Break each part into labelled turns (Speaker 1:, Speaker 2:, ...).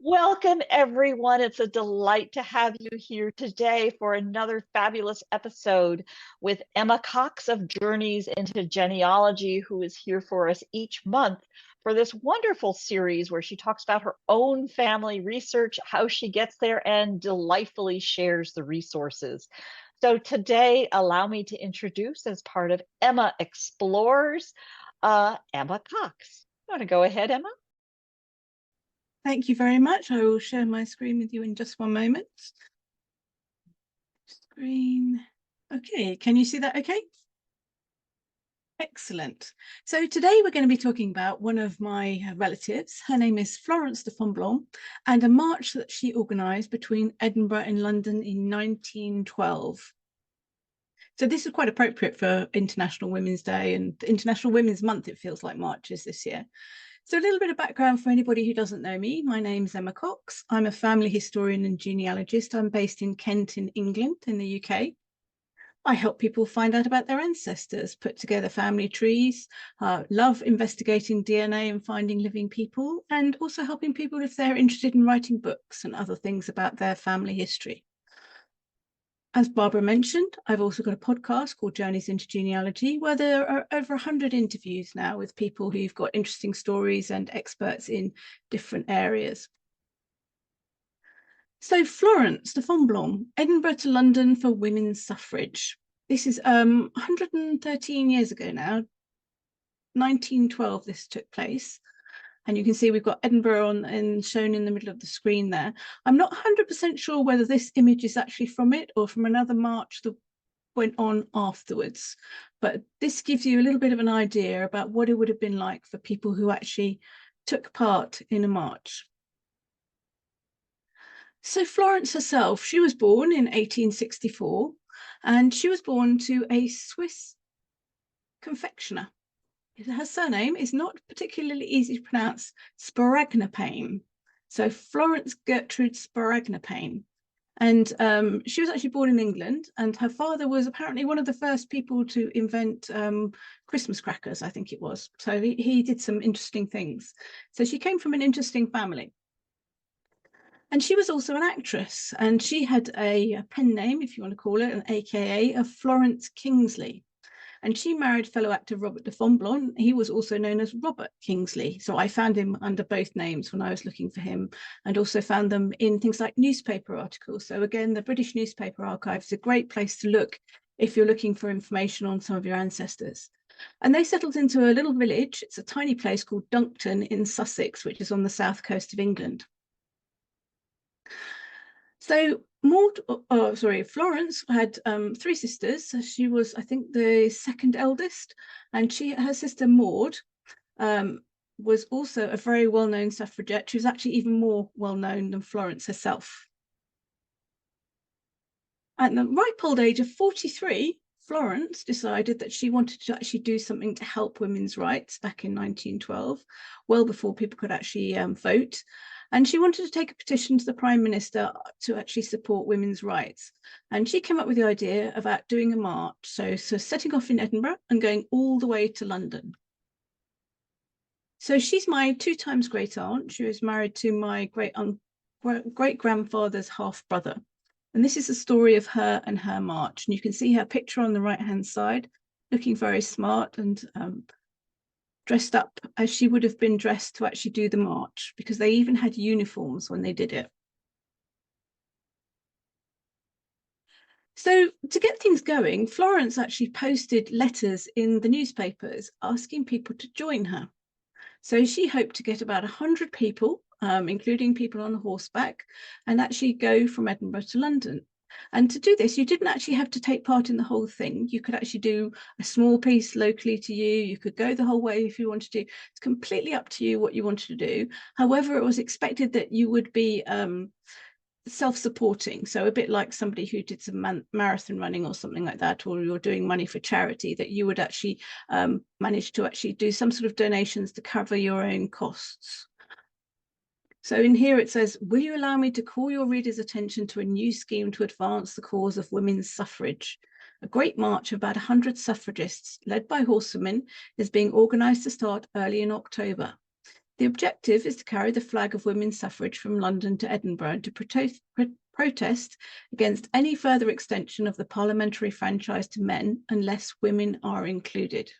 Speaker 1: Welcome, everyone. It's a delight to have you here today for another fabulous episode with Emma Cox of Journeys into Genealogy, who is here for us each month for this wonderful series where she talks about her own family research, how she gets there, and delightfully shares the resources. So today, allow me to introduce, as part of Emma Explores, Emma Cox. You want to go ahead, Emma?
Speaker 2: Thank you very much. I will share my screen with you in just one moment. Screen. Okay, can you see that okay? Excellent. So today we're going to be talking about one of my relatives. Her name is Florence de Fonblanque, and a march that she organised between Edinburgh and London in 1912. So this is quite appropriate for International Women's Day and International Women's Month, it feels like marches this year. So a little bit of background for anybody who doesn't know me. My name's Emma Cox. I'm a family historian and genealogist. I'm based in Kent in England in the UK. I help people find out about their ancestors, put together family trees, love investigating DNA and finding living people, and also helping people if they're interested in writing books and other things about their family history. As Barbara mentioned, I've also got a podcast called Journeys into Genealogy, where there are over 100 interviews now with people who've got interesting stories and experts in different areas. So Florence de Fonblanque, Edinburgh to London for women's suffrage. This is 113 years ago now, 1912 this took place. And you can see we've got Edinburgh on and shown in the middle of the screen there. I'm not 100% sure whether this image is actually from it or from another march that went on afterwards. But this gives you a little bit of an idea about what it would have been like for people who actually took part in a march. So Florence herself, she was born in 1864, and she was born to a Swiss confectioner. Her surname is not particularly easy to pronounce, Sparagnapain. So Florence Gertrude Sparagnapain. And she was actually born in England, and her father was apparently one of the first people to invent Christmas crackers, I think it was. So he did some interesting things. So she came from an interesting family. And she was also an actress, and she had a pen name, if you want to call it, an AKA of Florence Kingsley. And she married fellow actor Robert de Fonblanque. He was also known as Robert Kingsley. So I found him under both names when I was looking for him, and also found them in things like newspaper articles. So again, the British Newspaper Archive is a great place to look if you're looking for information on some of your ancestors. And they settled into a little village. It's a tiny place called Duncton in Sussex, which is on the south coast of England. So Florence had three sisters. So she was, I think, the second eldest, and her sister Maud was also a very well-known suffragette. She was actually even more well-known than Florence herself. At the ripe old age of 43, Florence decided that she wanted to actually do something to help women's rights back in 1912, well before people could actually vote. And she wanted to take a petition to the Prime Minister to actually support women's rights. And she came up with the idea about doing a march. So setting off in Edinburgh and going all the way to London. So she's my 2 times great aunt. She was married to my great grandfather's half brother. And this is the story of her and her march. And you can see her picture on the right-hand side, looking very smart and dressed up as she would have been dressed to actually do the march, because they even had uniforms when they did it. So to get things going, Florence actually posted letters in the newspapers asking people to join her. So she hoped to get about 100 people, including people on horseback, and actually go from Edinburgh to London. And to do this, you didn't actually have to take part in the whole thing. You could actually do a small piece locally to you. You could go the whole way if you wanted to. It's completely up to you what you wanted to do. However, it was expected that you would be self-supporting. So a bit like somebody who did some marathon running or something like that, or you're doing money for charity, that you would actually manage to actually do some sort of donations to cover your own costs. So in here it says, will you allow me to call your readers' attention to a new scheme to advance the cause of women's suffrage? A great march of about 100 suffragists, led by horsewomen, is being organised to start early in October. The objective is to carry the flag of women's suffrage from London to Edinburgh to protest against any further extension of the parliamentary franchise to men unless women are included.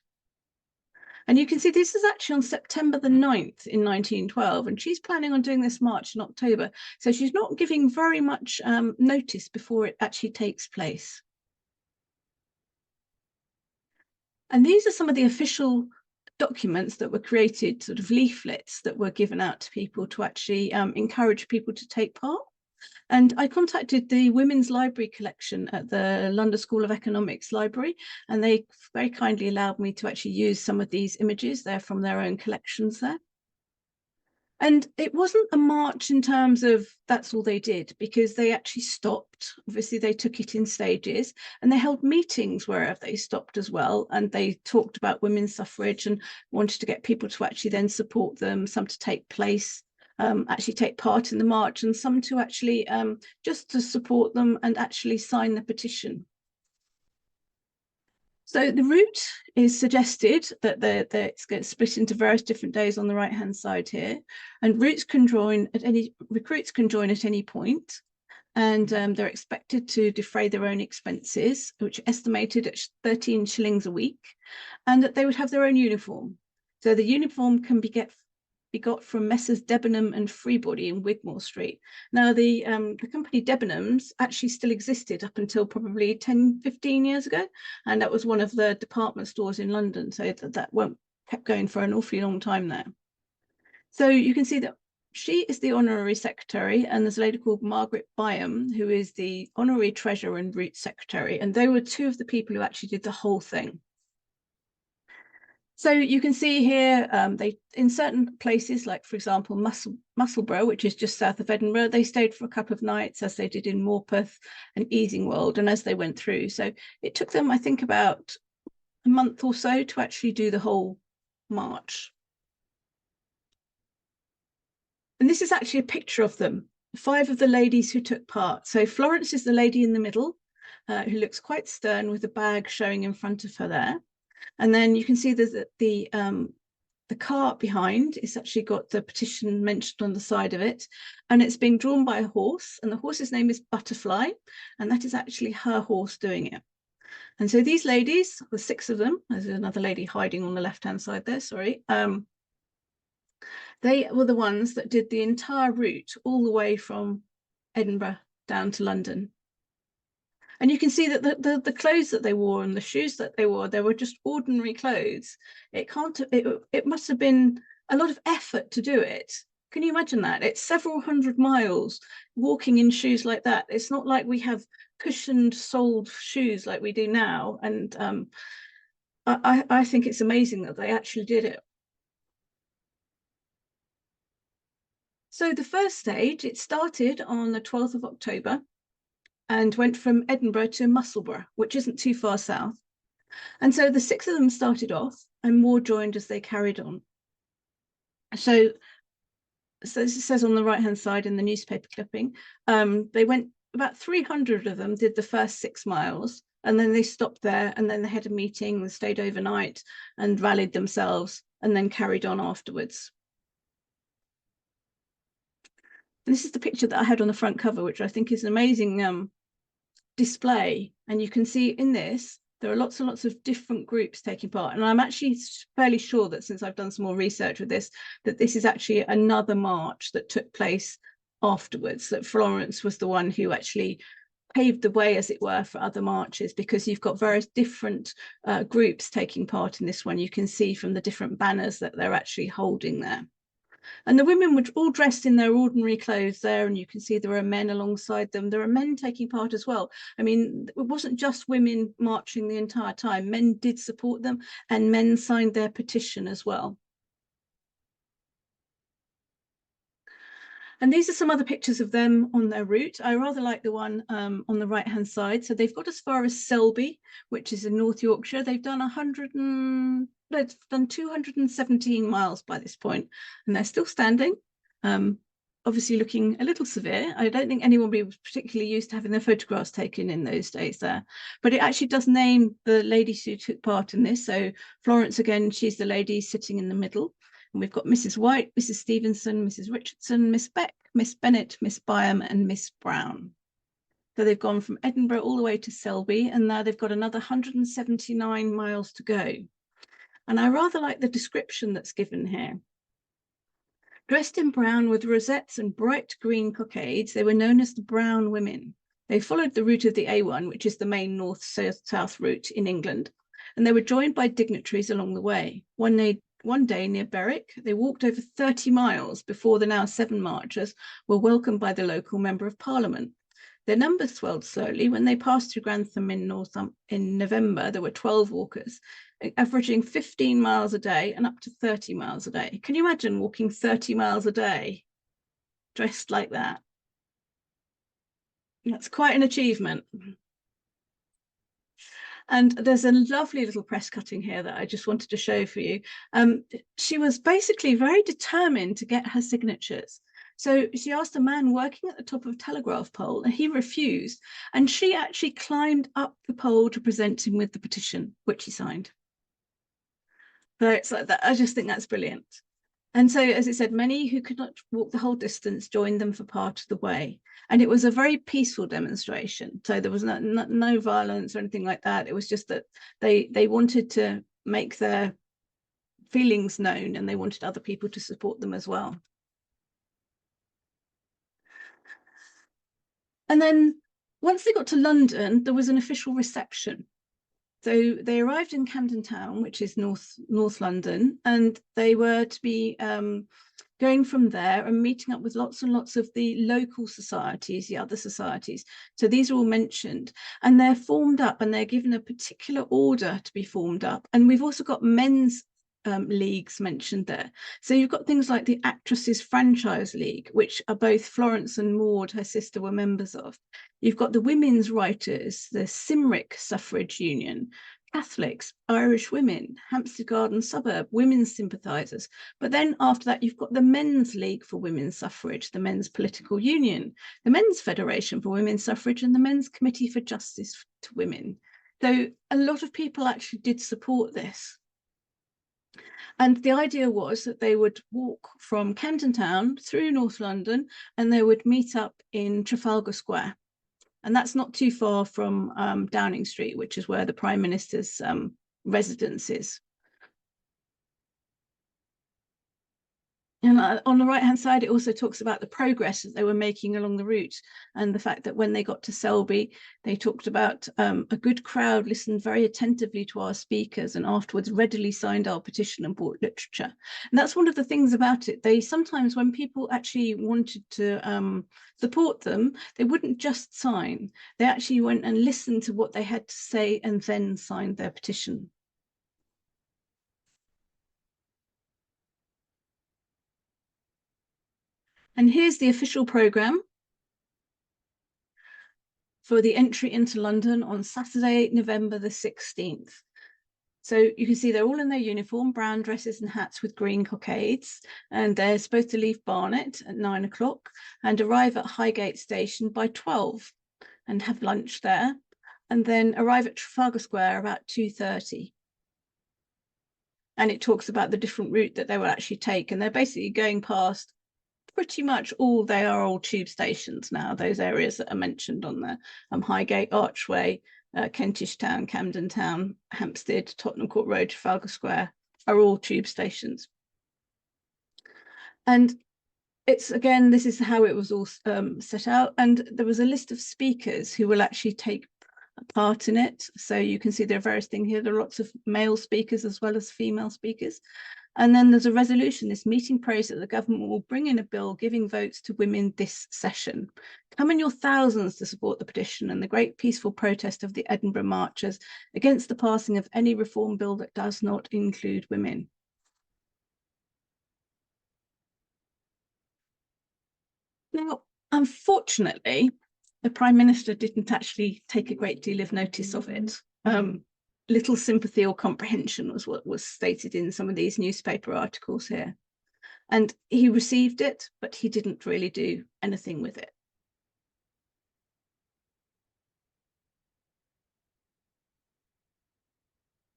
Speaker 2: And you can see this is actually on September the 9th in 1912, and she's planning on doing this march in October. So she's not giving very much notice before it actually takes place. And these are some of the official documents that were created, sort of leaflets that were given out to people to actually encourage people to take part. And I contacted the Women's Library collection at the London School of Economics Library, and they very kindly allowed me to actually use some of these images. They're from their own collections there. And it wasn't a march in terms of that's all they did, because they actually stopped. Obviously, they took it in stages, and they held meetings wherever they stopped as well. And they talked about women's suffrage and wanted to get people to actually then support them, some to take place, actually take part in the march, and some to actually just to support them and actually sign the petition. So the route is suggested that it's going to split into various different days on the right-hand side here, and recruits can join at any point, and they're expected to defray their own expenses, which are estimated at 13 shillings a week, and that they would have their own uniform. So the uniform can be got from Messrs Debenham and Freebody in Wigmore Street. Now, the company Debenhams actually still existed up until probably 10, 15 years ago, and that was one of the department stores in London, so that kept going for an awfully long time there. So you can see that she is the honorary secretary, and there's a lady called Margaret Byam, who is the honorary treasurer and route secretary, and they were two of the people who actually did the whole thing. So you can see here, they in certain places, like for example, Musselburgh, which is just south of Edinburgh, they stayed for a couple of nights, as they did in Morpeth and Easingwold, and as they went through. So it took them, I think, about a month or so to actually do the whole march. And this is actually a picture of them, 5 of the ladies who took part. So Florence is the lady in the middle, who looks quite stern with a bag showing in front of her there. And then you can see that the cart behind is actually got the petition mentioned on the side of it, and it's being drawn by a horse, and the horse's name is Butterfly, and that is actually her horse doing it. And so these ladies, the 6 of them, there's another lady hiding on the left-hand side there, sorry, they were the ones that did the entire route all the way from Edinburgh down to London. And you can see that the clothes that they wore and the shoes that they were just ordinary clothes. It must have been a lot of effort to do it. Can you imagine that? It's several hundred miles walking in shoes like that. It's not like we have cushioned soled shoes like we do now. And I think it's amazing that they actually did it. So the first stage, it started on the 12th of October. And went from Edinburgh to Musselburgh, which isn't too far south. And so the 6 of them started off, and more joined as they carried on. So this says on the right-hand side in the newspaper clipping, they went, about 300 of them did the first 6 miles, and then they stopped there, and then they had a meeting and stayed overnight and rallied themselves, and then carried on afterwards. And this is the picture that I had on the front cover, which I think is an amazing display. And you can see in this, there are lots and lots of different groups taking part. And I'm actually fairly sure that since I've done some more research with this, that this is actually another march that took place afterwards, that Florence was the one who actually paved the way, as it were, for other marches, because you've got various different groups taking part in this one. You can see from the different banners that they're actually holding there. And the women were all dressed in their ordinary clothes there, and you can see there are men alongside them. There are men taking part as well. I mean, it wasn't just women marching the entire time. Men did support them, and men signed their petition as well. And these are some other pictures of them on their route. I rather like the one on the right-hand side. So they've got as far as Selby, which is in North Yorkshire. They've done 217 miles by this point, and they're still standing, obviously looking a little severe. I don't think anyone would be particularly used to having their photographs taken in those days there, but it actually does name the ladies who took part in this. So Florence, again, she's the lady sitting in the middle. And we've got Mrs. White, Mrs. Stevenson, Mrs. Richardson, Miss Beck, Miss Bennett, Miss Byam, and Miss Brown. So they've gone from Edinburgh all the way to Selby, and now they've got another 179 miles to go. And I rather like the description that's given here. Dressed in brown with rosettes and bright green cockades, they were known as the Brown Women. They followed the route of the A1, which is the main north-south route in England, and they were joined by dignitaries along the way. One day near Berwick, they walked over 30 miles before the now 7 marchers were welcomed by the local Member of Parliament. Their numbers swelled slowly. When they passed through Grantham in November, there were 12 walkers, averaging 15 miles a day and up to 30 miles a day. Can you imagine walking 30 miles a day dressed like that? That's quite an achievement. And there's a lovely little press cutting here that I just wanted to show for you. She was basically very determined to get her signatures. So she asked a man working at the top of a telegraph pole, and he refused. And she actually climbed up the pole to present him with the petition, which he signed. So it's like that. I just think that's brilliant. And so, as it said, many who could not walk the whole distance joined them for part of the way. And it was a very peaceful demonstration. So there was no violence or anything like that. It was just that they wanted to make their feelings known, and they wanted other people to support them as well. And then once they got to London, there was an official reception. So they arrived in Camden Town, which is North London, and they were to be going from there and meeting up with lots and lots of the local societies, the other societies. So these are all mentioned, and they're formed up, and they're given a particular order to be formed up. And we've also got men's leagues mentioned there. So you've got things like the Actresses Franchise League, which are both Florence and Maud, her sister, were members of. You've got the Women's Writers, the Cymric Suffrage Union, Catholics, Irish Women, Hampstead Garden Suburb, Women's Sympathisers. But then after that, you've got the Men's League for Women's Suffrage, the Men's Political Union, the Men's Federation for Women's Suffrage, and the Men's Committee for Justice to Women. So a lot of people actually did support this. And the idea was that they would walk from Camden Town through North London, and they would meet up in Trafalgar Square. And that's not too far from Downing Street, which is where the Prime Minister's residence is. And on the right-hand side, it also talks about the progress that they were making along the route, and the fact that when they got to Selby, they talked about a good crowd listened very attentively to our speakers, and afterwards readily signed our petition and bought literature. And that's one of the things about it. They sometimes, when people actually wanted to support them, they wouldn't just sign. They actually went and listened to what they had to say and then signed their petition. And here's the official programme for the entry into London on Saturday, November the 16th. So you can see they're all in their uniform, brown dresses and hats with green cockades, and they're supposed to leave Barnet at 9 o'clock and arrive at Highgate Station by 12 and have lunch there, and then arrive at Trafalgar Square about 2:30. And it talks about the different route that they will actually take, and they're basically going past pretty much all, they are all tube stations now, those areas that are mentioned on the Highgate, Archway, Kentish Town, Camden Town, Hampstead, Tottenham Court Road, Trafalgar Square are all tube stations. And it's, again, this is how it was all set out, and there was a list of speakers who will actually take part in it. So you can see there are various things here. There are lots of male speakers as well as female speakers. And then there's a resolution. This meeting prays that the government will bring in a bill giving votes to women this session. Come in your thousands to support the petition and the great peaceful protest of the Edinburgh marchers against the passing of any reform bill that does not include women. Now, unfortunately, the Prime Minister didn't actually take a great deal of notice of it. Little sympathy or comprehension was what was stated in some of these newspaper articles here. And he received it, but he didn't really do anything with it.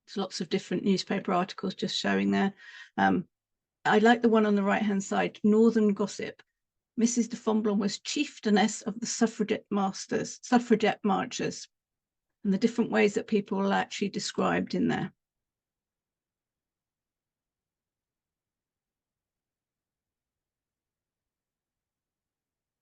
Speaker 2: There's lots of different newspaper articles just showing there. I like the one on the right-hand side, Northern Gossip. Mrs. de Fonblanque was chieftainess of the suffragette marchers, and the different ways that people are actually described in there.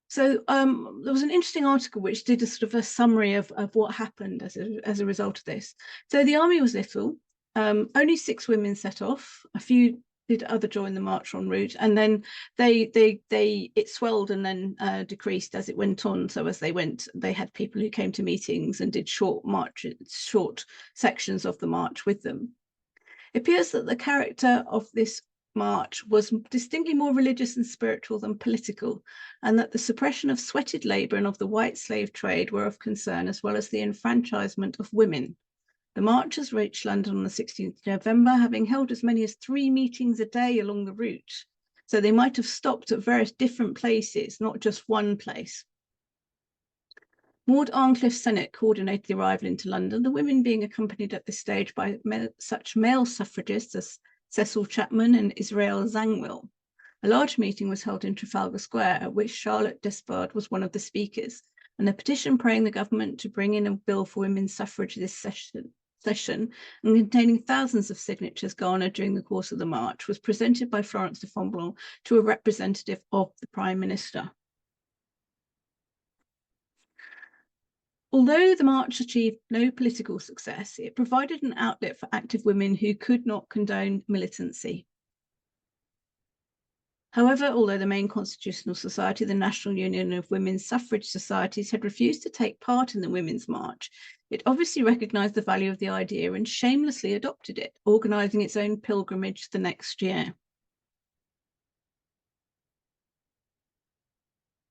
Speaker 2: So there was an interesting article which did a sort of a summary of what happened as a result of this. So the army was little, only 6 women set off, a few did other join the march en route, and then it swelled and then decreased as it went on. So as they went, they had people who came to meetings and did short sections of the march with them. It appears that the character of this march was distinctly more religious and spiritual than political, and that the suppression of sweated labour and of the white slave trade were of concern, as well as the enfranchisement of women. The marchers reached London on the 16th of November, having held as many as 3 meetings a day along the route. So they might have stopped at various different places, not just one place. Maud Arncliffe's Senate coordinated the arrival into London, the women being accompanied at this stage by such male suffragists as Cecil Chapman and Israel Zangwill. A large meeting was held in Trafalgar Square, at which Charlotte Despard was one of the speakers, and a petition praying the government to bring in a bill for women's suffrage this session and containing thousands of signatures garnered during the course of the march was presented by Florence de Fonblanque to a representative of the Prime Minister. Although the march achieved no political success, it provided an outlet for active women who could not condone militancy. However, although the main constitutional society, the National Union of Women's Suffrage Societies, had refused to take part in the Women's March, it obviously recognised the value of the idea and shamelessly adopted it, organising its own pilgrimage the next year.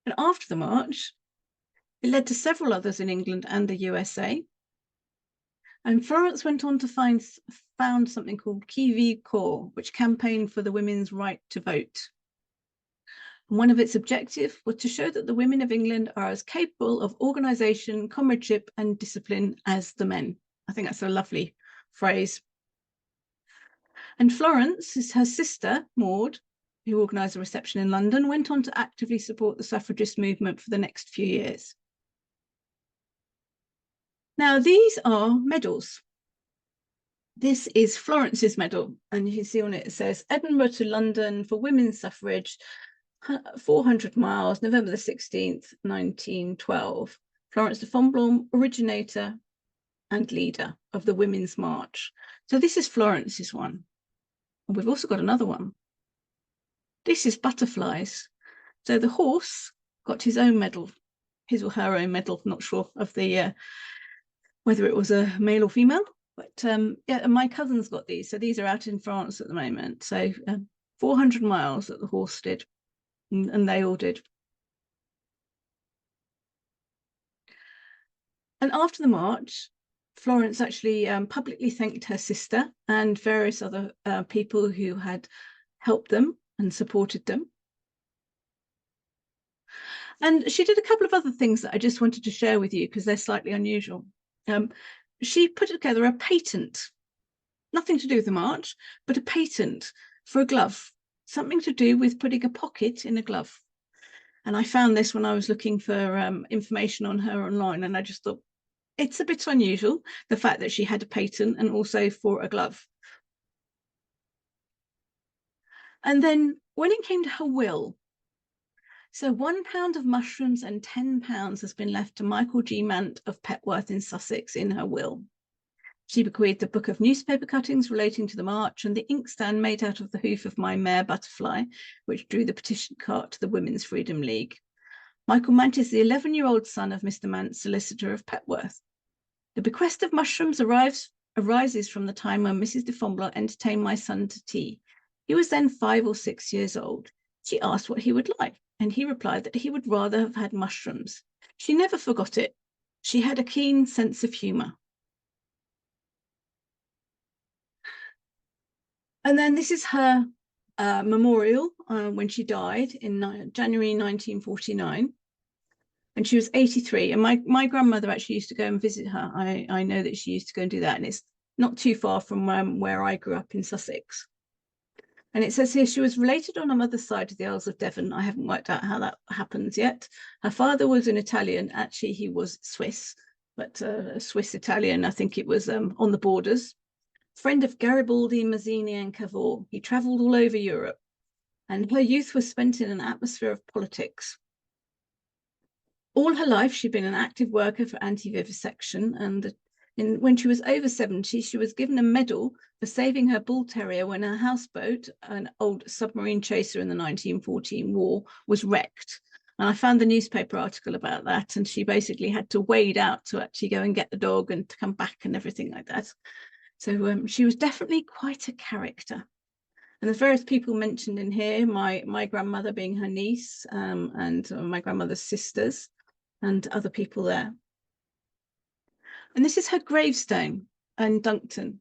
Speaker 2: And after the march, it led to several others in England and the USA. And Florence went on to found something called Qui Vive Corps, which campaigned for the women's right to vote. And one of its objectives was to show that the women of England are as capable of organisation, comradeship and discipline as the men. I think that's a lovely phrase. And Florence, her sister, Maud, who organised a reception in London, went on to actively support the suffragist movement for the next few years. Now, these are medals. This is Florence's medal, and you can see on it, it says Edinburgh to London for women's suffrage, 400 miles, November the 16th, 1912. Florence de Fonblanque, originator and leader of the Women's March. So this is Florence's one. And we've also got another one. This is Butterflies. So the horse got his own medal, his or her own medal, not sure of the whether it was a male or female, but yeah, my cousin's got these. So these are out in France at the moment. So 400 miles that the horse did, and they all did. And after the march, Florence actually publicly thanked her sister and various other people who had helped them and supported them. And she did a couple of other things that I just wanted to share with you because they're slightly unusual. She put together a patent, nothing to do with the march, but a patent for a glove, something to do with putting a pocket in a glove. And I found this when I was looking for information on her online, and I just thought it's a bit unusual, the fact that she had a patent and also for a glove. And then when it came to her will, so £1 of mushrooms and £10 has been left to Michael G. Mant of Petworth in Sussex in her will. She bequeathed a book of newspaper cuttings relating to the march and the inkstand made out of the hoof of my mare Butterfly, which drew the petition cart to the Women's Freedom League. Michael Mant is the 11-year-old son of Mr. Mant, solicitor of Petworth. The bequest of mushrooms arises from the time when Mrs. de Fonblanque entertained my son to tea. He was then 5 or 6 years old. She asked what he would like, and he replied that he would rather have had mushrooms. She never forgot it. She had a keen sense of humour. And then this is her memorial when she died in January 1949. And she was 83. And my grandmother actually used to go and visit her. I know that she used to go and do that. And it's not too far from where I grew up in Sussex. And it says here she was related on her mother's side to the Earls of Devon. I haven't worked out how that happens yet. Her father was an Italian. Actually, he was Swiss, but Swiss Italian. I think it was on the borders. Friend of Garibaldi, Mazzini, and Cavour. He travelled all over Europe, and her youth was spent in an atmosphere of politics. All her life, she'd been an active worker for anti-vivisection, and when she was over 70, she was given a medal for saving her bull terrier when her houseboat, an old submarine chaser in the 1914 war, was wrecked. And I found the newspaper article about that, and she basically had to wade out to actually go and get the dog and to come back and everything like that. So she was definitely quite a character. And there's various people mentioned in here, my grandmother being her niece, and my grandmother's sisters, and other people there. And this is her gravestone in Duncton.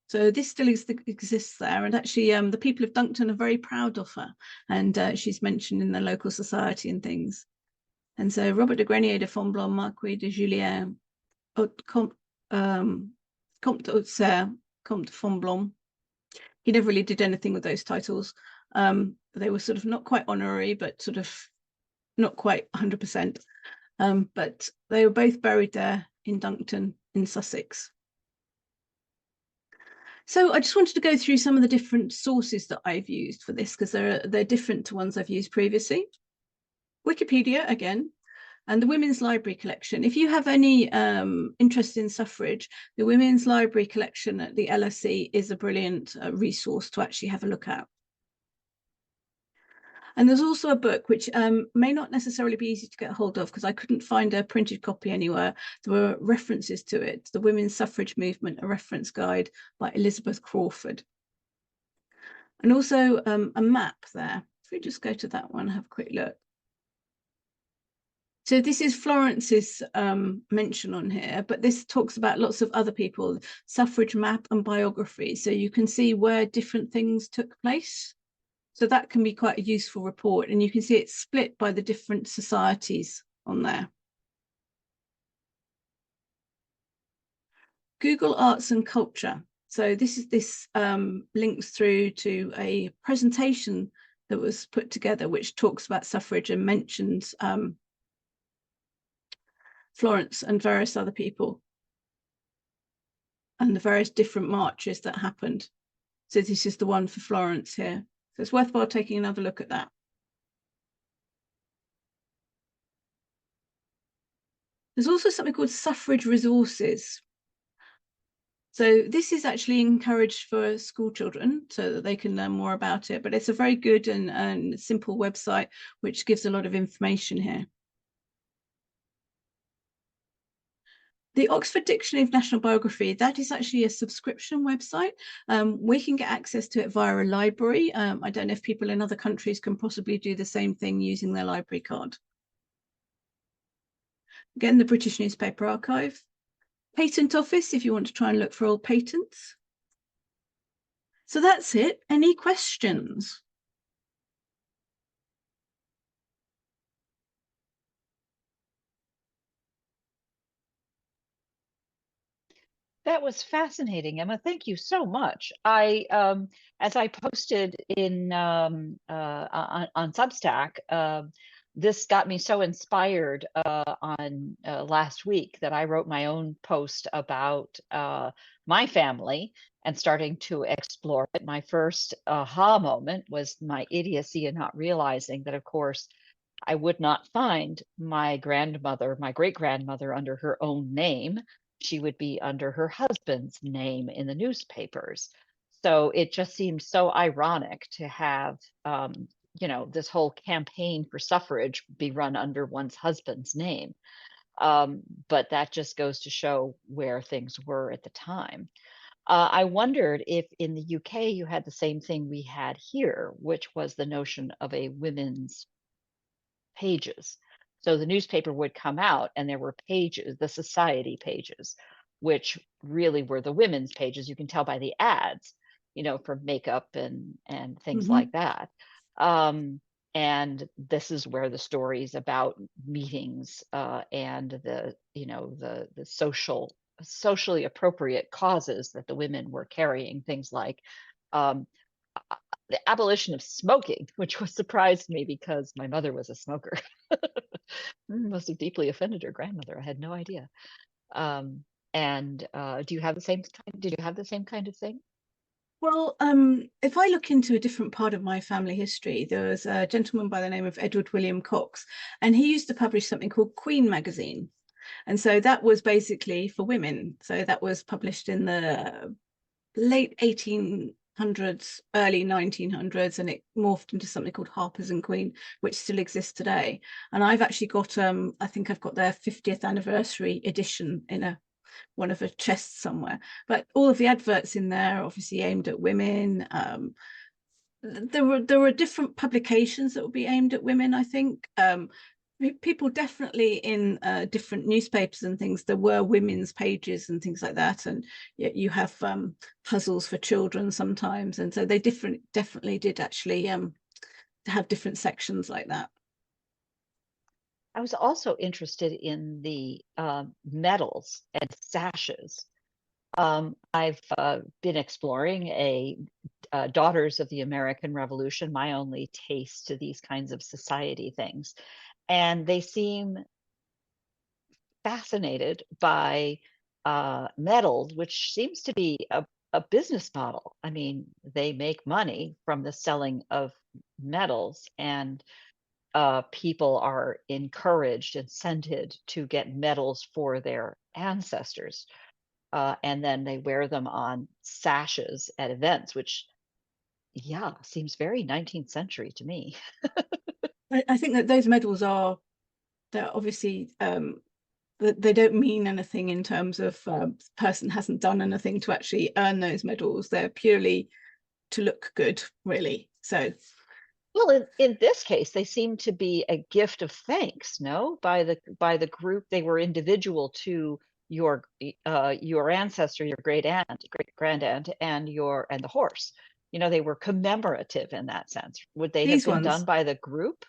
Speaker 2: So this still exists there. And actually, the people of Duncton are very proud of her. And she's mentioned in the local society and things. And so Robert de Fonblanque, Marquis de Julien, Comte d'Auxerre, Comte de Fonblanque. He never really did anything with those titles. They were sort of not quite honorary, but sort of not quite 100%. But they were both buried there in Duncton in Sussex. So I just wanted to go through some of the different sources that I've used for this, because they're different to ones I've used previously. Wikipedia again, and the Women's Library Collection. If you have any interest in suffrage, the Women's Library Collection at the LSE is a brilliant resource to actually have a look at. And there's also a book which may not necessarily be easy to get hold of, because I couldn't find a printed copy anywhere. There were references to it, The Women's Suffrage Movement, a Reference Guide by Elizabeth Crawford. And also a map there. If we just go to that one, have a quick look. So this is Florence's mention on here, but this talks about lots of other people, suffrage map and biography. So you can see where different things took place. So that can be quite a useful report, and you can see it's split by the different societies on there. Google Arts and Culture. So this links through to a presentation that was put together, which talks about suffrage and mentions Florence and various other people and the various different marches that happened. So this is the one for Florence here. So it's worthwhile taking another look at that. There's also something called Suffrage Resources. So this is actually encouraged for school children so that they can learn more about it, but it's a very good and simple website which gives a lot of information here. The Oxford Dictionary of National Biography, that is actually a subscription website. We can get access to it via a library. I don't know if people in other countries can possibly do the same thing using their library card. Again, the British Newspaper Archive. Patent Office, if you want to try and look for old patents. So that's it. Any questions?
Speaker 1: That was fascinating, Emma. Thank you so much. As I posted in on Substack, this got me so inspired on last week that I wrote my own post about my family and starting to explore it. My first aha moment was my idiocy in not realizing that, of course, I would not find my grandmother, my great grandmother, under her own name. She would be under her husband's name in the newspapers. So it just seemed so ironic to have, this whole campaign for suffrage be run under one's husband's name. But that just goes to show where things were at the time. I wondered if in the UK you had the same thing we had here, which was the notion of a women's pages. So the newspaper would come out and there were pages, the society pages, which really were the women's pages. You can tell by the ads, for makeup and things like that. And this is where the stories about meetings and the socially appropriate causes that the women were carrying, things like the abolition of smoking, which was surprised me because my mother was a smoker. Must have deeply offended her grandmother. I had no idea. And do you have the same kind? Did you have the same kind of thing?
Speaker 2: Well, if I look into a different part of my family history, there was a gentleman by the name of Edward William Cox, and he used to publish something called Queen magazine. And so that was basically for women. So that was published in the late 1800s, early 1900s, and it morphed into something called Harper's and Queen, which still exists today. And I've actually got, I think I've got their 50th anniversary edition in one of the chests somewhere. But all of the adverts in there are obviously aimed at women. There were different publications that would be aimed at women, I think. People definitely in different newspapers and things, there were women's pages and things like that, and you have puzzles for children sometimes, and so they definitely did actually have different sections like that.
Speaker 1: I was also interested in the medals and sashes. I've been exploring a Daughters of the American Revolution, my only taste to these kinds of society things. And they seem fascinated by medals, which seems to be a business model. I mean, they make money from the selling of medals, and people are encouraged, incented to get medals for their ancestors. And then they wear them on sashes at events, which, yeah, seems very 19th century to me.
Speaker 2: I think that those medals they're obviously they don't mean anything in terms of person hasn't done anything to actually earn those medals. They're purely to look good, really. So,
Speaker 1: well, in this case, they seem to be a gift of thanks, no, by the group. They were individual to your ancestor, your great grand aunt, and the horse. You know, they were commemorative in that sense. Would they have
Speaker 2: these
Speaker 1: been done
Speaker 2: ones,
Speaker 1: by the group?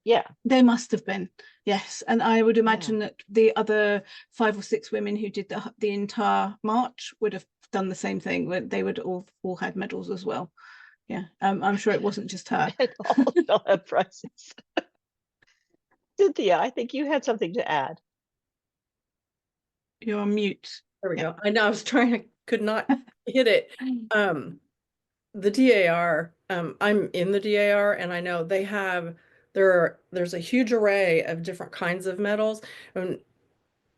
Speaker 1: Yeah.
Speaker 2: they must have been, yes. And I would
Speaker 1: Yeah.
Speaker 2: imagine that the other 5 or 6 women who did the entire march would have done the same thing. They would all had medals as well. Yeah, I'm sure it wasn't just her.
Speaker 1: It all fell at prices. Cynthia, I think you had something to add.
Speaker 2: You're on mute.
Speaker 3: There we go. I know, I was could not hit it. The DAR, I'm in the DAR, and I know they have, there's a huge array of different kinds of medals. And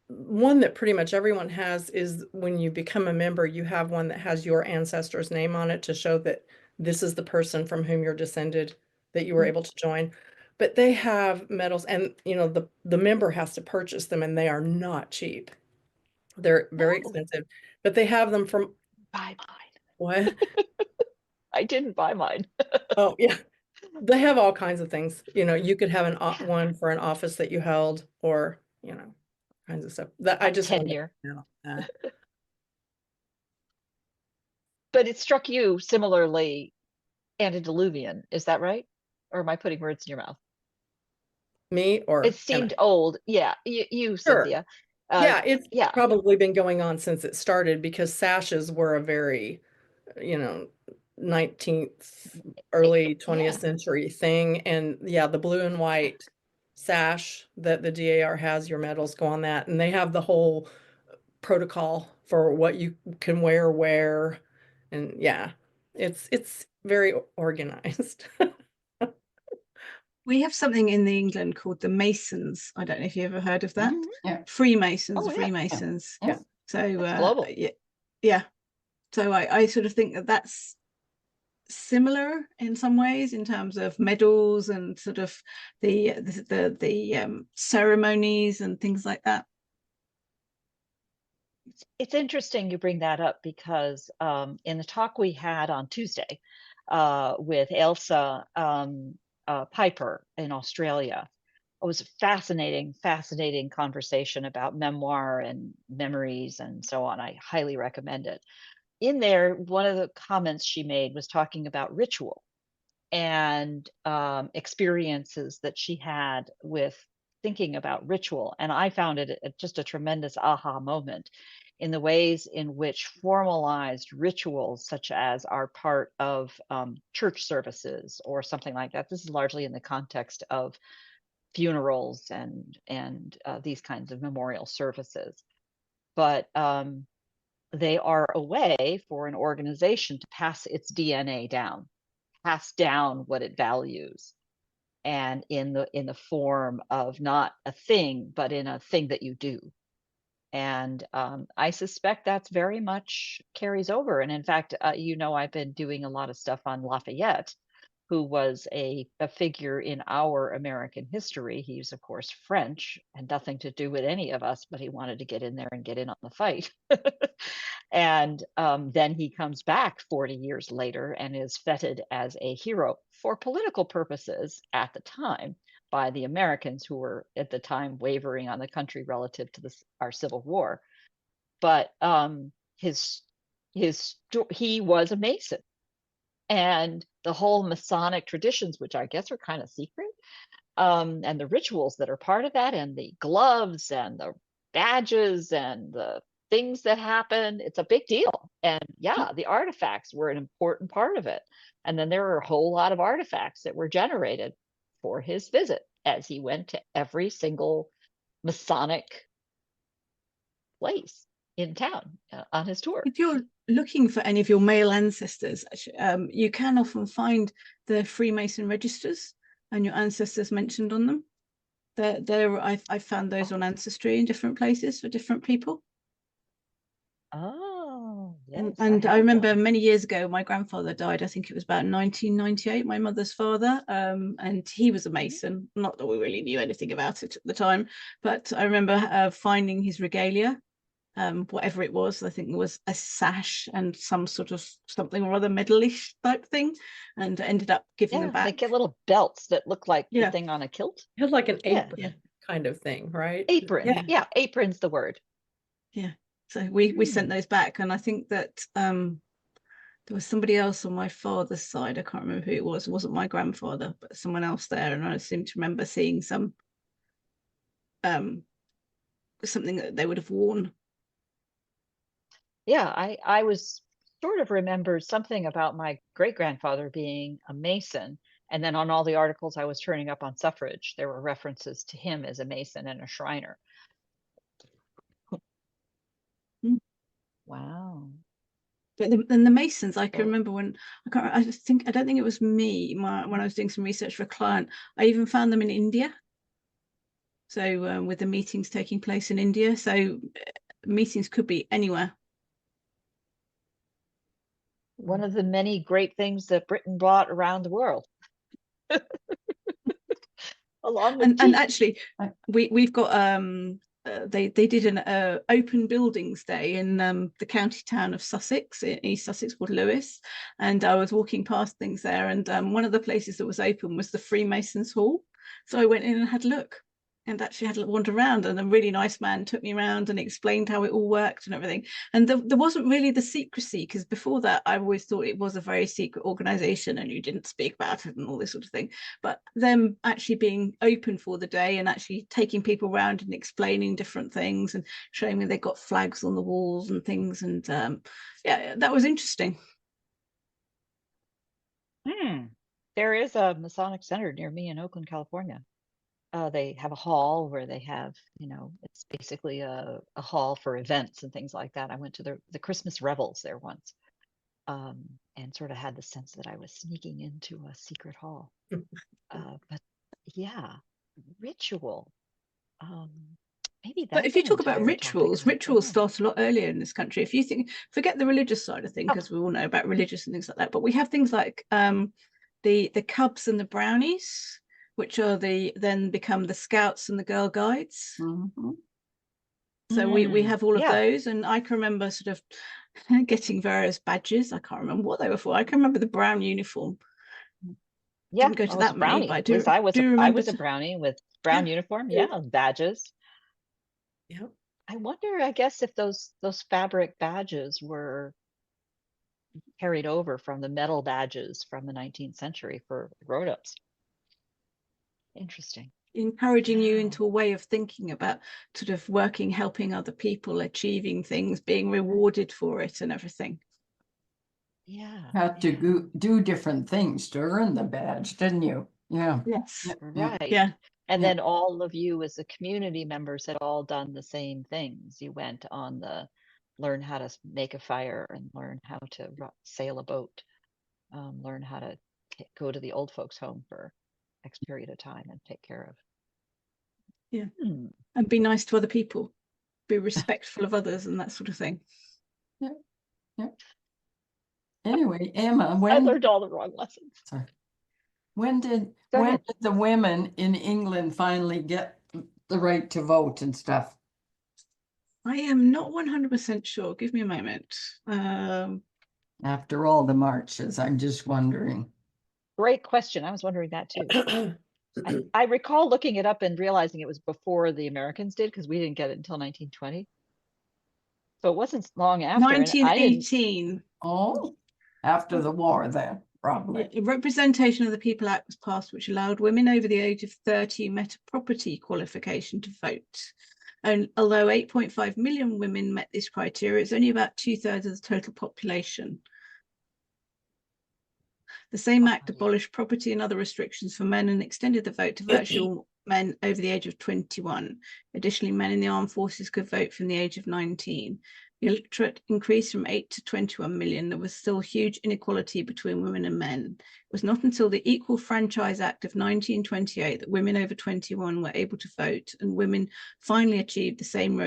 Speaker 3: one that pretty much everyone has is when you become a member, you have one that has your ancestor's name on it to show that this is the person from whom you're descended, that you were able to join. But they have medals, and the member has to purchase them, and they are not cheap. They're very expensive, but they have them from
Speaker 1: Buy mine.
Speaker 3: what?
Speaker 1: I didn't buy mine.
Speaker 3: Oh, yeah. They have all kinds of things. You could have one for an office that you held, or, kinds of stuff. That I just
Speaker 1: tenure.
Speaker 3: know.
Speaker 1: But it struck you similarly antediluvian, is that right? Or am I putting words in your mouth?
Speaker 3: Me or
Speaker 1: It seemed old. Yeah, you
Speaker 3: Sure.
Speaker 1: Cynthia.
Speaker 3: Yeah, it's
Speaker 1: yeah.
Speaker 3: probably been going on since it started, because sashes were a very, 19th, early 20th century thing. And yeah, the blue and white sash that the DAR has, your medals go on that. And they have the whole protocol for what you can wear where. And yeah, it's very organized.
Speaker 2: We have something in England called the Masons. I don't know if you ever heard of that.
Speaker 4: Yeah.
Speaker 2: Freemasons,
Speaker 1: Oh, yeah.
Speaker 2: Freemasons.
Speaker 3: Yeah.
Speaker 2: So
Speaker 1: global.
Speaker 2: yeah. So I sort of think that that's similar in some ways in terms of medals and sort of the ceremonies and things like that.
Speaker 1: It's interesting you bring that up, because in the talk we had on Tuesday with Elsa Piper in Australia, it was a fascinating conversation about memoir and memories and so on. I highly recommend it. In there, one of the comments she made was talking about ritual and experiences that she had with thinking about ritual, and I found it just a tremendous aha moment in the ways in which formalized rituals, such as are part of church services or something like that. This is largely in the context of funerals and these kinds of memorial services, but they are a way for an organization to pass its DNA down, pass down what it values, and in the form of not a thing, but in a thing that you do. And I suspect that's very much carries over. And in fact, I've been doing a lot of stuff on Lafayette, who was a figure in our American history. He's, of course, French and nothing to do with any of us, but he wanted to get in there and get in on the fight. And then he comes back 40 years later and is feted as a hero for political purposes at the time by the Americans, who were at the time wavering on the country relative to our Civil War. But he was a Mason, and the whole Masonic traditions, which I guess are kind of secret, and the rituals that are part of that, and the gloves and the badges and the things that happen, it's a big deal. And yeah, the artifacts were an important part of it. And then there were a whole lot of artifacts that were generated for his visit as he went to every single Masonic place in town on his tour.
Speaker 2: If you're looking for any of your male ancestors, you can often find the Freemason registers and your ancestors mentioned on them. I found those on Ancestry in different places for different people.
Speaker 1: Oh, yes.
Speaker 2: And I remember many years ago, my grandfather died. I think it was about 1998, my mother's father. And he was a Mason. Not that we really knew anything about it at the time, but I remember finding his regalia, whatever it was. I think it was a sash and some sort of something or other medalish type thing, and ended up giving them back.
Speaker 1: They get little belts that look like the thing on a kilt.
Speaker 3: It was like an apron kind of thing, right?
Speaker 1: Apron. Yeah, apron's the word.
Speaker 2: Yeah. So we sent those back, and I think that there was somebody else on my father's side. I can't remember who it was. It wasn't my grandfather, but someone else there. And I seem to remember seeing some something that they would have worn.
Speaker 1: Yeah, I was sort of remembered something about my great-grandfather being a Mason. And then on all the articles I was turning up on Suffrage, there were references to him as a Mason and a Shriner. Wow.
Speaker 2: But then the Masons, I can remember when I don't think it was me when I was doing some research for a client. I even found them in India. So with the meetings taking place in India, so meetings could be anywhere.
Speaker 1: One of the many great things that Britain brought around the world. Along with
Speaker 2: and actually, we've got they did an open buildings day in the county town of Sussex, in East Sussex, called Lewes, and I was walking past things there, and one of the places that was open was the Freemasons Hall, so I went in and had a look, and actually had a wander around, and a really nice man took me around and explained how it all worked and everything. And there wasn't really the secrecy, because before that I always thought it was a very secret organization and you didn't speak about it and all this sort of thing. But them actually being open for the day and actually taking people around and explaining different things and showing me they got flags on the walls and things, and yeah, that was interesting.
Speaker 1: There is a Masonic Center near me in Oakland, California. They have a hall where they have, it's basically a hall for events and things like that. I went to the Christmas revels there once, and sort of had the sense that I was sneaking into a secret hall. But yeah, ritual. Maybe
Speaker 2: But if you talk about rituals start a lot earlier in this country. If you forget the religious side of things, because we all know about religious and things like that, but we have things like the Cubs and the Brownies, which are then become the Scouts and the Girl Guides. So we have all of those, and I can remember sort of getting various badges. I can't remember what they were for. I can remember the brown uniform.
Speaker 1: Yeah,
Speaker 2: didn't go to that many, but
Speaker 1: I was a brownie with brown uniform. Yeah, badges.
Speaker 3: Yeah.
Speaker 1: I wonder, I guess, if those fabric badges were carried over from the metal badges from the 19th century for grown-ups. Interesting.
Speaker 2: encouraging you into a way of thinking about sort of working, helping other people, achieving things, being rewarded for it and everything.
Speaker 1: Yeah.
Speaker 4: Had to do different things to earn the badge, didn't you? Yeah.
Speaker 2: Yes.
Speaker 1: Right.
Speaker 2: Yeah.
Speaker 1: And
Speaker 4: Yeah.
Speaker 1: then all of you as the community members had all done the same things. You went on the learn how to make a fire and learn how to sail a boat, learn how to go to the old folks home for X period of time and take care of.
Speaker 2: Yeah.
Speaker 1: Hmm.
Speaker 2: And be nice to other people, be respectful of others and that sort of thing.
Speaker 4: Anyway, Emma,
Speaker 1: I
Speaker 4: when
Speaker 1: learned all the wrong lessons.
Speaker 4: sorry, when did
Speaker 1: Go ahead.
Speaker 4: the women in England finally get the right to vote and stuff?
Speaker 2: I am not 100% sure. Give me a moment.
Speaker 4: After all the marches, I'm just wondering.
Speaker 1: Great question. I was wondering that too. I recall looking it up and realizing it was before the Americans did, because we didn't get it until 1920. So it wasn't long after. And I didn't.
Speaker 2: 1918.
Speaker 4: Oh, after the war then, probably.
Speaker 2: A Representation of the People Act was passed, which allowed women over the age of 30 met a property qualification to vote. And although 8.5 million women met this criteria, it's only about 2/3 of the total population. The same act abolished property and other restrictions for men and extended the vote to virtually all men over the age of 21. Additionally, men in the armed forces could vote from the age of 19. The electorate increased from 8 to 21 million. There was still huge inequality between women and men. It was not until the Equal Franchise Act of 1928 that women over 21 were able to vote, and women finally achieved the same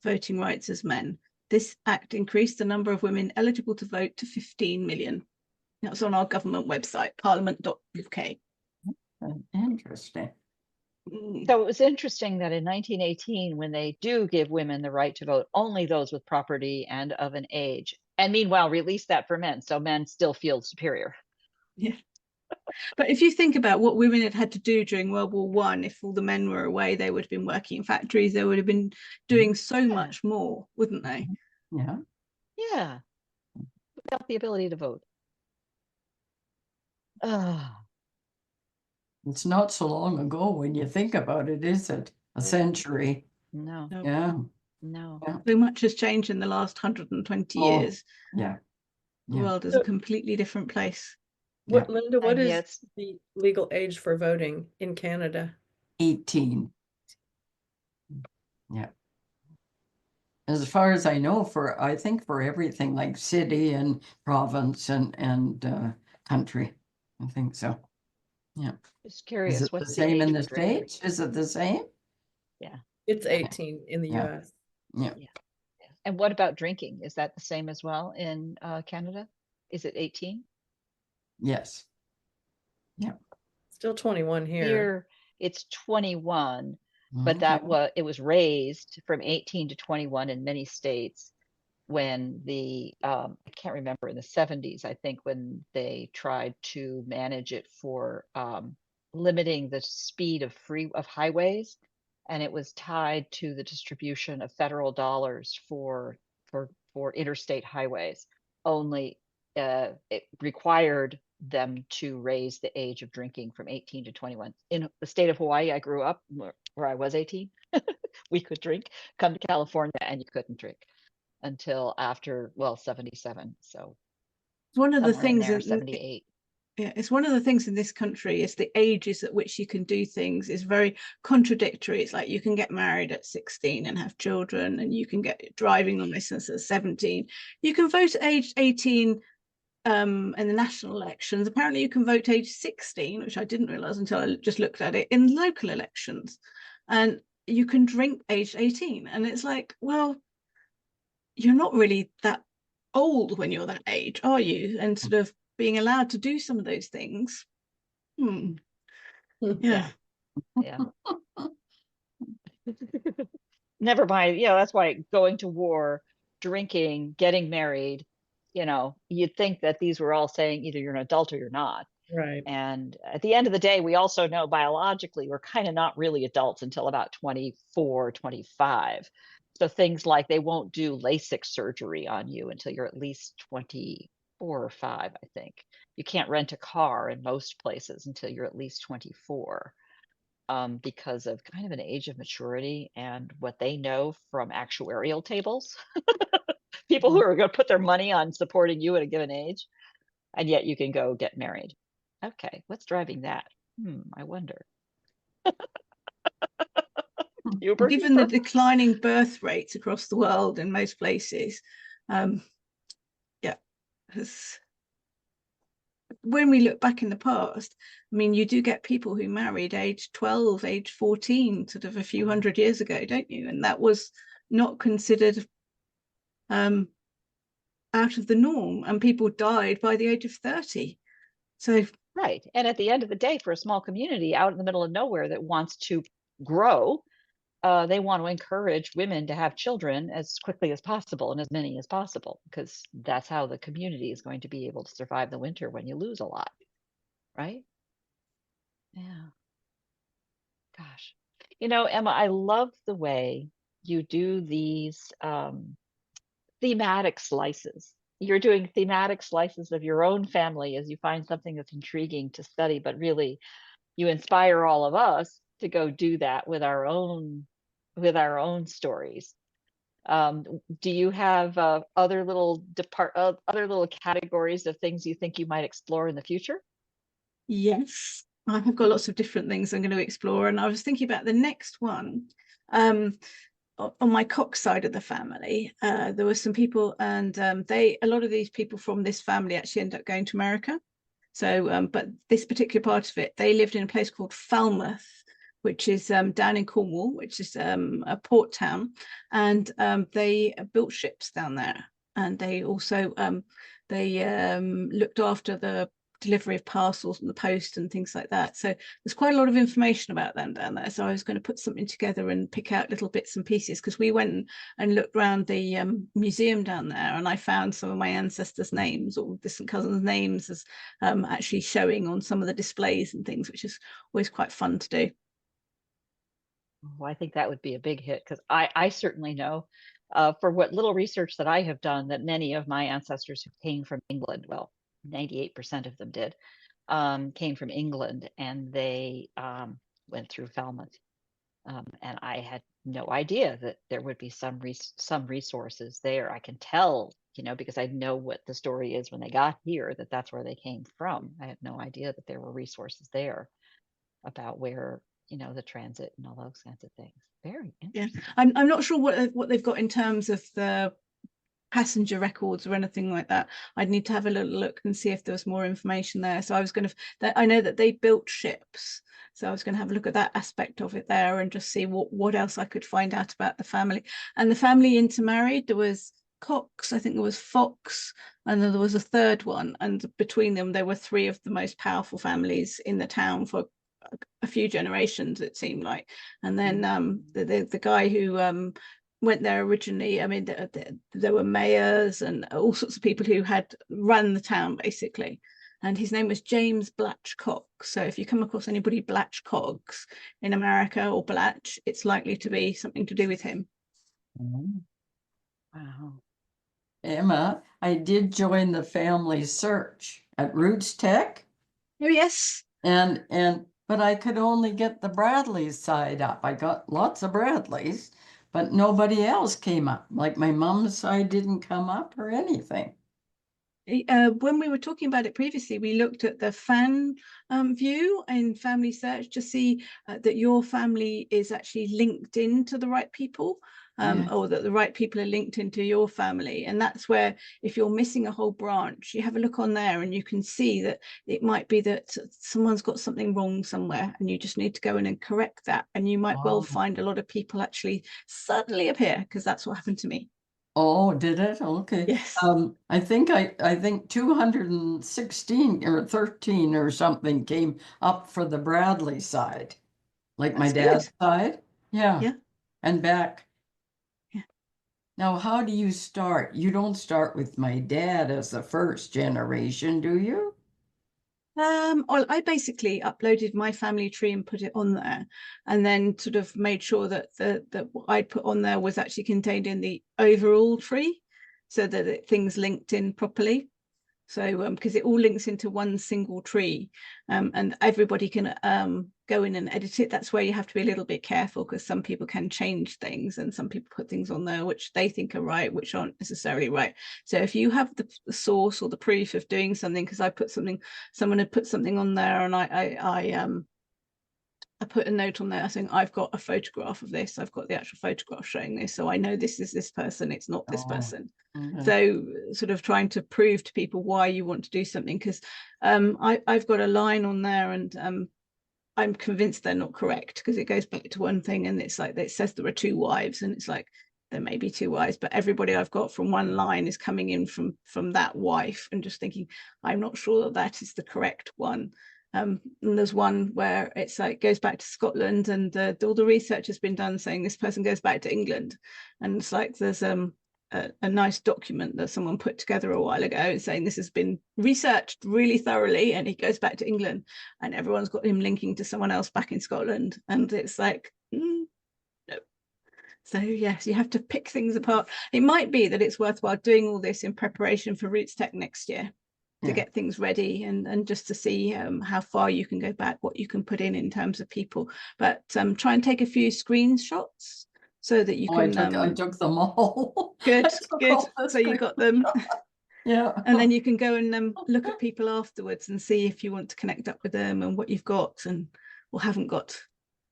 Speaker 2: voting rights as men. This act increased the number of women eligible to vote to 15 million. That's on our government website, parliament.uk.
Speaker 4: Interesting.
Speaker 1: So it was interesting that in 1918, when they do give women the right to vote, only those with property and of an age, and meanwhile release that for men, so men still feel superior.
Speaker 2: Yeah. But if you think about what women had to do during World War I, if all the men were away, they would have been working in factories, they would have been doing so much more, wouldn't they?
Speaker 4: Yeah.
Speaker 1: Yeah. Without the ability to vote.
Speaker 4: It's not so long ago when you think about it, is it? A century.
Speaker 1: No.
Speaker 2: No.
Speaker 4: Yeah.
Speaker 1: No.
Speaker 4: Yeah.
Speaker 2: So much has changed in the last 120
Speaker 4: Oh,
Speaker 2: years.
Speaker 4: Yeah.
Speaker 2: The
Speaker 4: Yeah.
Speaker 2: world is a completely different place.
Speaker 3: What, Linda, what
Speaker 1: And
Speaker 3: is
Speaker 1: yet,
Speaker 3: the legal age for voting in Canada?
Speaker 4: 18. Yeah. As far as I know, I think for everything like city and province and country, I think so. Yeah.
Speaker 1: just
Speaker 4: Is
Speaker 1: curious,
Speaker 4: it the
Speaker 1: what's the
Speaker 4: same in
Speaker 1: age
Speaker 4: the
Speaker 1: for drinking?
Speaker 4: States? Is it the same?
Speaker 3: It's 18 in the
Speaker 4: Yeah.
Speaker 3: US.
Speaker 4: Yeah.
Speaker 1: And what about drinking? Is that the same as well in Canada? Is it 18?
Speaker 4: Yes. Yeah.
Speaker 3: Still 21 here.
Speaker 1: Here it's 21, but it was raised from 18 to 21 in many states when the I can't remember, in the 70s, I think, when they tried to manage it for limiting the speed of highways, and it was tied to the distribution of federal dollars for interstate highways. Only it required them to raise the age of drinking from 18 to 21. In the state of Hawaii, I grew up, where I was 18, we could drink. Come to California and you couldn't drink until after, 77. So
Speaker 2: One of the
Speaker 1: somewhere in
Speaker 2: things
Speaker 1: there,
Speaker 2: that
Speaker 1: 78.
Speaker 2: Yeah, it's one of the things in this country is the ages at which you can do things is very contradictory. It's like you can get married at 16 and have children, and you can get driving license at 17. You can vote at age 18 in the national elections. Apparently you can vote age 16, which I didn't realize until I just looked at it, in local elections. And you can drink age 18. And it's like, well, you're not really that old when you're that age, are you? And sort of being allowed to do some of those things. Yeah.
Speaker 1: Yeah. Never mind. That's why going to war, drinking, getting married, you'd think that these were all saying either you're an adult or you're not.
Speaker 3: Right.
Speaker 1: And at the end of the day, we also know biologically we're kind of not really adults until about 24, 25. So things like they won't do LASIK surgery on you until you're at least 24 or 5, I think. You can't rent a car in most places until you're at least 24. because of kind of an age of maturity and what they know from actuarial tables. People who are going to put their money on supporting you at a given age, and yet you can go get married. Okay, what's driving that? I wonder. Hubert?
Speaker 2: Given the declining birth rates across the world in most places, when we look back in the past, I mean, you do get people who married age 12, age 14, sort of a few hundred years ago, don't you? And that was not considered out of the norm, and people died by the age of 30. So
Speaker 1: right. And at the end of the day, for a small community out in the middle of nowhere that wants to grow, they want to encourage women to have children as quickly as possible and as many as possible, because that's how the community is going to be able to survive the winter when you lose a lot. Right? Yeah. Gosh. You know, Emma, I love the way you do these thematic slices. You're doing thematic slices of your own family as you find something that's intriguing to study, but really you inspire all of us to go do that with our own stories. Do you have other little categories of things you think you might explore in the future?
Speaker 2: yes, I've got lots of different things I'm going to explore, and I was thinking about the next one. On my Cox side of the family, there were some people, and a lot of these people from this family actually end up going to America. So, but this particular part of it, they lived in a place called Falmouth, which is down in Cornwall, which is a port town, and they built ships down there, and they also looked after the delivery of parcels and the post and things like that. So there's quite a lot of information about them down there. So I was going to put something together and pick out little bits and pieces, because we went and looked around the museum down there, and I found some of my ancestors' names or distant cousins' names as actually showing on some of the displays and things, which is always quite fun to do.
Speaker 1: Well, I think that would be a big hit, because I certainly know for what little research that I have done that many of my ancestors who came from England, well, 98% of them did, came from England, and they went through Falmouth. And I had no idea that there would be some resources there. I can tell, because I know what the story is when they got here, that's where they came from. I had no idea that there were resources there about where, the transit and all those kinds of things. Very interesting.
Speaker 2: Yeah, I'm not sure what they've got in terms of the passenger records or anything like that. I'd need to have a little look and see if there was more information there. So I was going to, I know that they built ships, so I was going to have a look at that aspect of it there and just see what else I could find out about the family. And the family intermarried. There was Cox, I think there was Fox, and then there was a third one, and between them there were three of the most powerful families in the town for a few generations, it seemed like. And then the guy who went there originally, I mean, there were mayors and all sorts of people who had run the town basically, and his name was James Blatch Cox. So if you come across anybody Blatch Cox in America or Blatch, it's likely to be something to do with him.
Speaker 1: Wow.
Speaker 4: Emma, I did join the family search at Roots Tech.
Speaker 2: Oh yes.
Speaker 4: But I could only get the Bradleys side up. I got lots of Bradleys, but nobody else came up. Like my mom's side didn't come up or anything.
Speaker 2: When we were talking about it previously, we looked at the fan view in family search to see that your family is actually linked into the right people, or that the right people are linked into your family. And that's where, if you're missing a whole branch, you have a look on there and you can see that it might be that someone's got something wrong somewhere, and you just need to go in and correct that. And you might well find a lot of people actually suddenly appear, because that's what happened to me.
Speaker 4: Oh, did it? Okay.
Speaker 2: Yes.
Speaker 4: I think 216 or 13 or something came up for the Bradley side, like my dad's side. Yeah. And back.
Speaker 2: Yeah.
Speaker 4: Now, how do you start? You don't start with my dad as the first generation, do you?
Speaker 2: I basically uploaded my family tree and put it on there, and then sort of made sure that that what I'd put on there was actually contained in the overall tree, so that things linked in properly. So because it all links into one single tree, and everybody can go in and edit it. That's where you have to be a little bit careful, because some people can change things, and some people put things on there which they think are right, which aren't necessarily right. So if you have the source or the proof of doing something, because I put something, someone had put something on there, and I put a note on there saying, I've got a photograph of this, I've got the actual photograph showing this, so I know this is this person, it's not this person. So sort of trying to prove to people why you want to do something, because I've got a line on there, and I'm convinced they're not correct, because it goes back to one thing, and it's like, it says there are 2 wives, and it's like, there may be 2 wives, but everybody I've got from one line is coming in from that wife, and just thinking, I'm not sure that that is the correct one. And there's one where it's like, goes back to Scotland, and all the research has been done saying this person goes back to England, and it's like, there's a nice document that someone put together a while ago saying this has been researched really thoroughly, and he goes back to England, and everyone's got him linking to someone else back in Scotland, and it's like, no. So yes, you have to pick things apart. It might be that it's worthwhile doing all this in preparation for Roots Tech next year, to get things ready, and just to see how far you can go back, what you can put in terms of people. But try and take a few screenshots so that you can.
Speaker 4: I took them all.
Speaker 2: Good. So you got them.
Speaker 4: Yeah.
Speaker 2: And then you can go and look at people afterwards and see if you want to connect up with them and what you've got and or haven't got.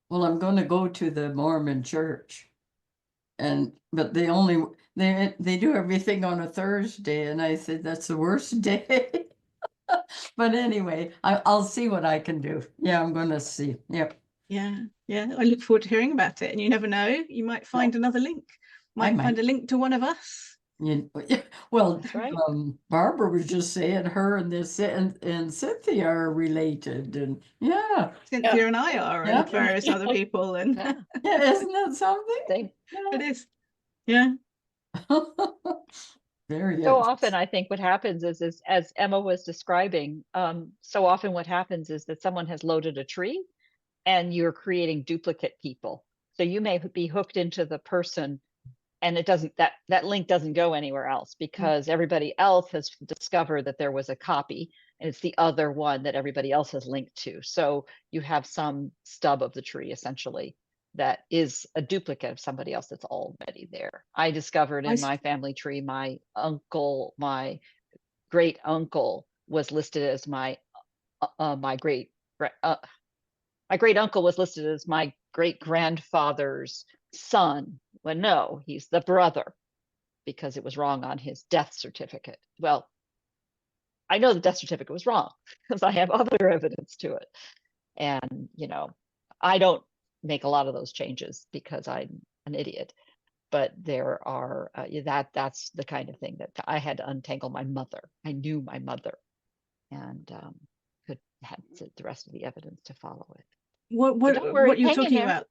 Speaker 4: Well, I'm going to go to the Mormon church, but they do everything on a Thursday, and I said that's the worst day. But anyway, I'll see what I can do. Yeah, I'm going to see. Yep.
Speaker 2: Yeah. I look forward to hearing about it. And you never know, you might find another link. Might find a link to one of us.
Speaker 4: Well,
Speaker 1: right.
Speaker 4: Barbara was just saying her and Cynthia are related, and
Speaker 2: Cynthia and I are, and various other people, and
Speaker 4: isn't that something?
Speaker 2: It is. Yeah.
Speaker 4: Very
Speaker 1: so often I think what happens is as Emma was describing, so often what happens is that someone has loaded a tree and you're creating duplicate people. So you may be hooked into the person, and it doesn't, that link doesn't go anywhere else, because everybody else has discovered that there was a copy, and it's the other one that everybody else has linked to. So you have some stub of the tree essentially that is a duplicate of somebody else that's already there. I discovered in my family tree, my great uncle was listed as my great uncle was listed as my great grandfather's son. Well, no, he's the brother, because it was wrong on his death certificate. Well, I know the death certificate was wrong because I have other evidence to it. And, I don't make a lot of those changes because I'm an idiot. But there are, that's the kind of thing that I had to untangle my mother. I knew my mother, and had the rest of the evidence to follow it.
Speaker 2: What you're talking about?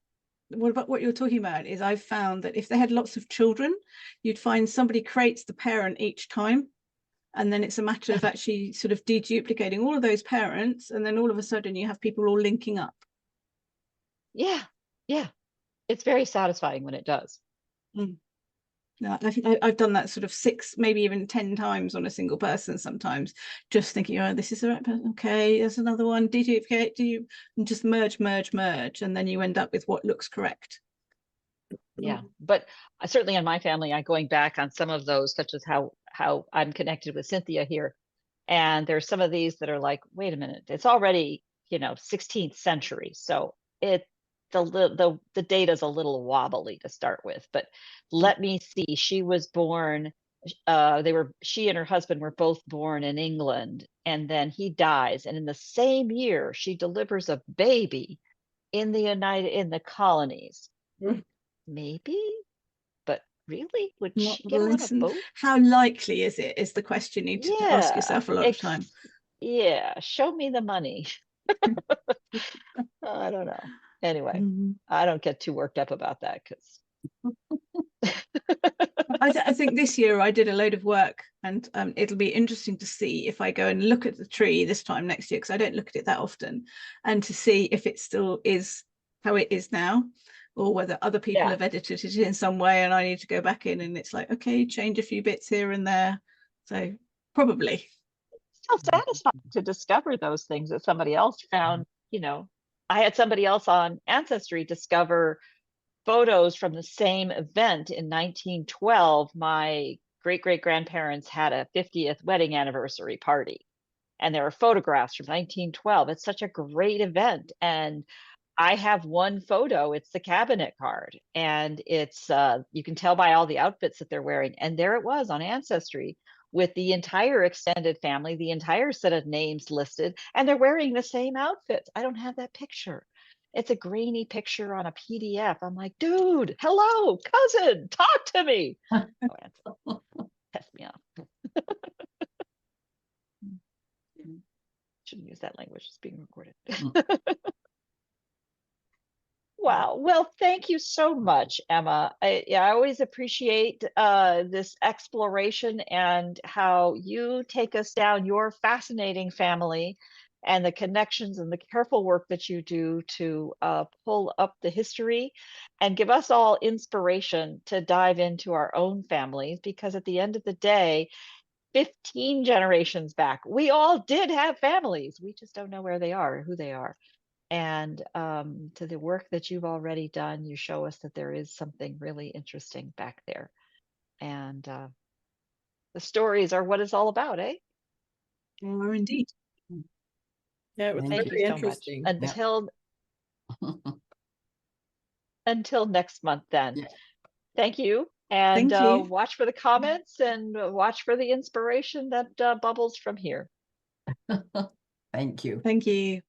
Speaker 2: What about what you're talking about is I've found that if they had lots of children, you'd find somebody creates the parent each time, and then it's a matter of actually sort of deduplicating all of those parents, and then all of a sudden you have people all linking up.
Speaker 1: Yeah, it's very satisfying when it does.
Speaker 2: No, I think I've done that sort of 6, maybe even 10 times on a single person sometimes, just thinking, oh, this is the right person. Okay, there's another one. Deduplicate, and just merge, and then you end up with what looks correct.
Speaker 1: Yeah, but certainly in my family, I'm going back on some of those, such as how I'm connected with Cynthia here. And there's some of these that are like, wait a minute, it's already, 16th century. So the data's a little wobbly to start with, but let me see. She was born, she and her husband were both born in England, and then he dies. And in the same year, she delivers a baby in the colonies. Maybe, but really, would she get on a boat?
Speaker 2: How likely is it, is the question you need to ask yourself a lot of time.
Speaker 1: Yeah, show me the money. I don't know. Anyway, I don't get too worked up about that, because
Speaker 2: I think this year I did a load of work, and it'll be interesting to see if I go and look at the tree this time next year, because I don't look at it that often, and to see if it still is how it is now, or whether other people have edited it in some way and I need to go back in, and it's like, okay, change a few bits here and there. So probably.
Speaker 1: It's still satisfying to discover those things that somebody else found, I had somebody else on Ancestry discover photos from the same event in 1912. My great-great-grandparents had a 50th wedding anniversary party, and there are photographs from 1912. It's such a great event. And I have one photo. It's the cabinet card, and it's you can tell by all the outfits that they're wearing. And there it was on Ancestry with the entire extended family, the entire set of names listed, and they're wearing the same outfits. I don't have that picture. It's a grainy picture on a PDF. I'm like, dude, hello, cousin, talk to me. Oh, test me off. Shouldn't use that language. It's being recorded. Wow. Well, thank you so much, Emma. I always appreciate this exploration and how you take us down your fascinating family and the connections and the careful work that you do to pull up the history and give us all inspiration to dive into our own families, because at the end of the day, 15 generations back, we all did have families. We just don't know where they are or who they are. And to the work that you've already done, you show us that there is something really interesting back there. And the stories are what it's all about, eh?
Speaker 2: They are indeed.
Speaker 3: Yeah, it was
Speaker 4: Thank
Speaker 3: very
Speaker 1: you so
Speaker 3: interesting.
Speaker 1: much. Until next month then.
Speaker 4: Yeah.
Speaker 1: Thank you. And
Speaker 2: Thank you.
Speaker 1: watch for the comments and watch for the inspiration that bubbles from here.
Speaker 4: Thank you.
Speaker 2: Thank you.